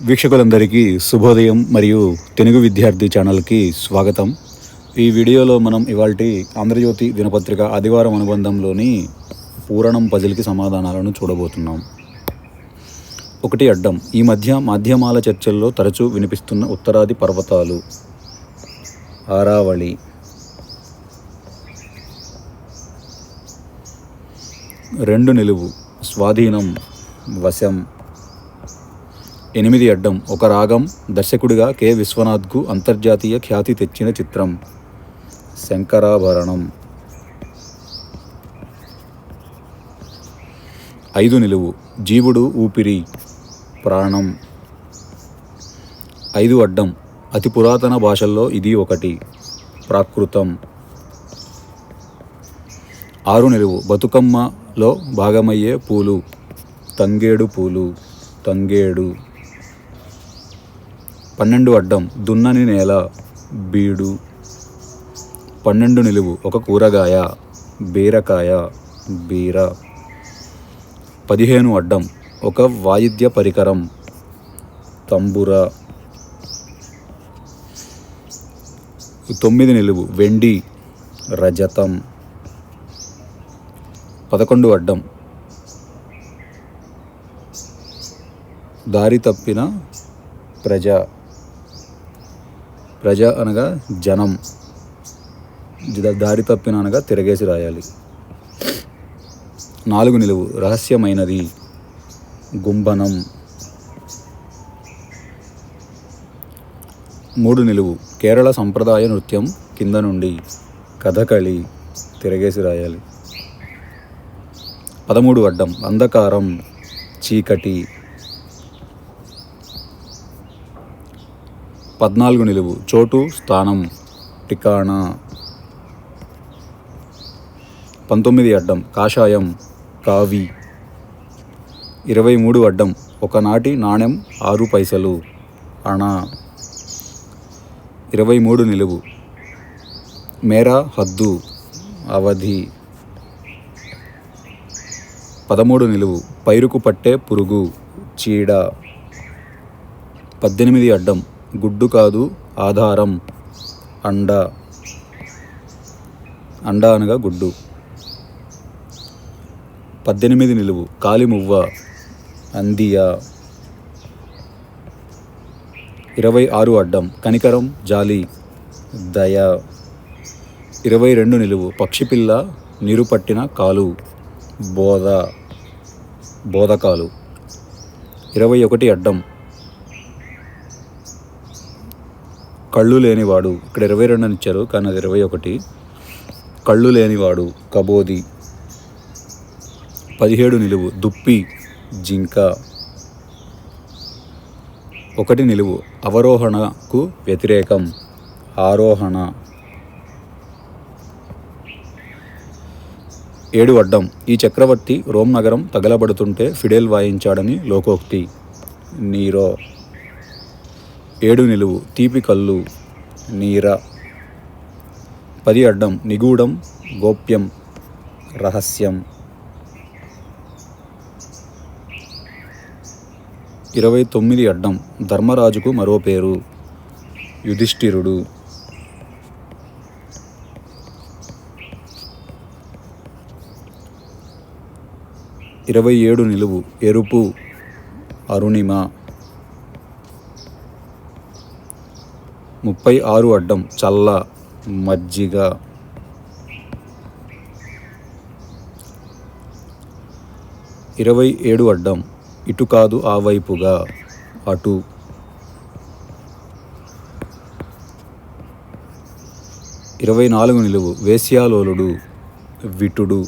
వీక్షకులందరికీ శుభోదయం మరియు తెలుగు విద్యార్థి ఛానల్కి స్వాగతం. ఈ వీడియోలో మనం ఇవాల్టి ఆంధ్రజ్యోతి దినపత్రిక ఆదివారం అనుబంధంలోని పూరణం పజిల్కి సమాధానాలను చూడబోతున్నాం. 1 అడ్డం. ఈ మధ్య మాధ్యమాల చర్చల్లో తరచూ వినిపిస్తున్న ఉత్తరాది పర్వతాలు. ఆరావళి. 2 నిలువు. స్వాధీనం, వశం. 8 అడ్డం. ఒక రాగం. దర్శకుడిగా కె. విశ్వనాథ్కు అంతర్జాతీయ ఖ్యాతి తెచ్చిన చిత్రం. శంకరాభరణం. 5 నిలువు. జీవుడు, ఊపిరి, ప్రాణం. 5 అడ్డం. అతి పురాతన భాషల్లో ఇది ఒకటి. ప్రాకృతం. 6 నిలువు. బతుకమ్మలో భాగమయ్యే పూలు. తంగేడు పూలు, తంగేడు. 12 అడ్డం. దున్నని నేల, బీడు. 12 నిలువు. ఒక కూరగాయ. బీరకాయ, బీర. 15 అడ్డం. ఒక వాయిద్య పరికరం. తంబుర. 9 నిలువు. వెండి, రజతం. 11 అడ్డం. దారి తప్పిన ప్రజ. ప్రజ అనగా జనం. దారి తప్పిన అనగా తిరగేసి రాయాలి. 4 నిలువు. రహస్యమైనది. గుంబనం. 3 నిలువు. కేరళ సంప్రదాయ నృత్యం కింద నుండి. కథకళి. తిరగేసి రాయాలి. 13 అడ్డం. అంధకారం, చీకటి. 14 నిలువు. చోటు, స్థానం, టికాణా. 19 అడ్డం. కాషాయం, కావి. 23 అడ్డం. ఒకనాటి నాణెం 6 పైసలు. అణ. 23 నిలువు. మేర, హద్దు, అవధి. 13 నిలువు. పైరుకు పట్టే పురుగు, చీడ. 18 అడ్డం. గుడ్డు కాదు, ఆధారం, అండ. అండ అనగా గుడ్డు. 18 నిలువు. కాలిమువ్వ, అందియ. 26 అడ్డం. కనికరం, జాలి, దయ. 22 నిలువు. పక్షిపిల్ల, నీరు పట్టిన కాలు, బోధ, బోధకాలు. 21 అడ్డం. కళ్ళు లేనివాడు. ఇక్కడ 22 అని ఇచ్చారు కానీ అది 21. కళ్ళు లేనివాడు, కబోది. 17 నిలువు. దుప్పి, జింక. 1 నిలువు. అవరోహణకు వ్యతిరేకం, ఆరోహణ. 7 అడ్డం. ఈ చక్రవర్తి రోమ్ నగరం తగలబడుతుంటే ఫిడేల్ వాయించాడని లోకోక్తి. నీరో. 7 నిలువు. తీపి కళ్ళు, నీర. 10 అడ్డం. నిగూఢం, గోప్యం, రహస్యం. 29 అడ్డం. ధర్మరాజుకు మరో పేరు, యుధిష్ఠిరుడు. 27 నిలువు. ఎరుపు, అరుణిమ. 36 అడ్డం. చల్ల, మజ్జిగ. 27 అడ్డం. ఇటు కాదు, ఆ వైపుగా, అటు. 24 నిలువు. వేశ్యాలోలుడు, విటుడు.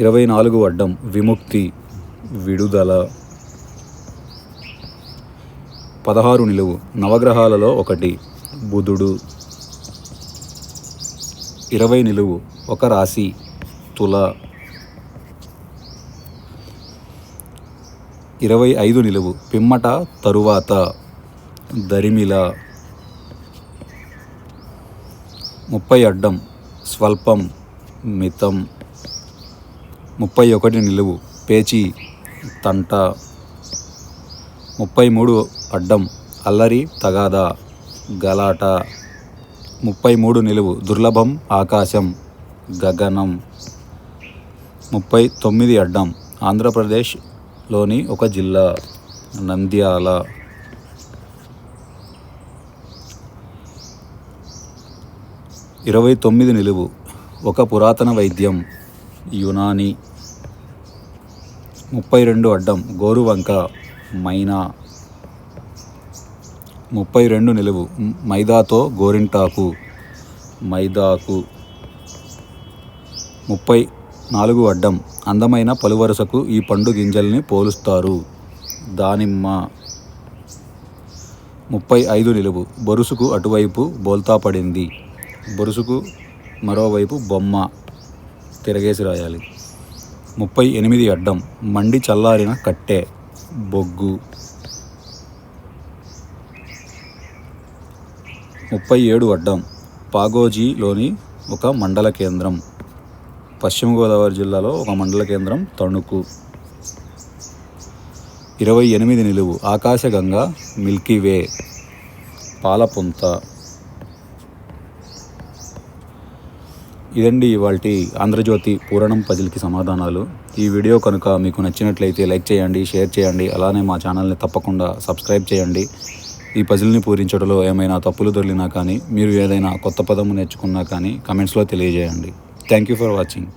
24 అడ్డం. విముక్తి, విడుదల. 16 నిలువు. నవగ్రహాలలో ఒకటి, బుధుడు. 20 నిలువు. ఒక రాశి, తుల. 25 నిలువు. పిమ్మట, తరువాత, దరిమిల. 30 అడ్డం. స్వల్పం, మితం. 31 నిలువు. పేచి, తంట. 33 అడ్డం అల్లరి తగాదా గలాట. 33 నిలువు దుర్లభం ఆకాశం గగనం. 39 అడ్డం ఆంధ్రప్రదేశ్లోని ఒక జిల్లా నంద్యాల. 29 నిలువు ఒక పురాతన వైద్యం యునాని. 32 అడ్డం గోరువంక మైనా. 32 నిలువు మైదాతో గోరింటాకు మైదాకు. 34 అడ్డం అందమైన పలువరుసకు ఈ పండు గింజల్ని పోలుస్తారు దానిమ్మ. 35 నిలువు బొరుసుకు అటువైపు బోల్తా పడింది బొరుసుకు మరోవైపు బొమ్మ తిరగేసి రాయాలి. 38 అడ్డం మండి చల్లారిన కట్టె బొగ్గు. 37 అడ్డం పాగోజీలోని ఒక మండల కేంద్రం పశ్చిమ గోదావరి జిల్లాలో ఒక మండల కేంద్రం తణుకు. 28 నిలువు ఆకాశగంగా మిల్కీవే పాలపుంత. ఇదండి ఇవాల్టి ఆంధ్రజ్యోతి పూరణం పజిల్కి సమాధానాలు. ఈ వీడియో కనుక మీకు నచ్చినట్లయితే లైక్ చేయండి, షేర్ చేయండి, అలానే మా ఛానల్ని తప్పకుండా సబ్స్క్రైబ్ చేయండి. ఈ పజిల్ని పూరించడంలో ఏమైనా తప్పులు దొరికినా కానీ, మీరు ఏదైనా కొత్త పదము నేర్చుకున్నా కానీ కమెంట్స్లో తెలియజేయండి. Thank you for watching.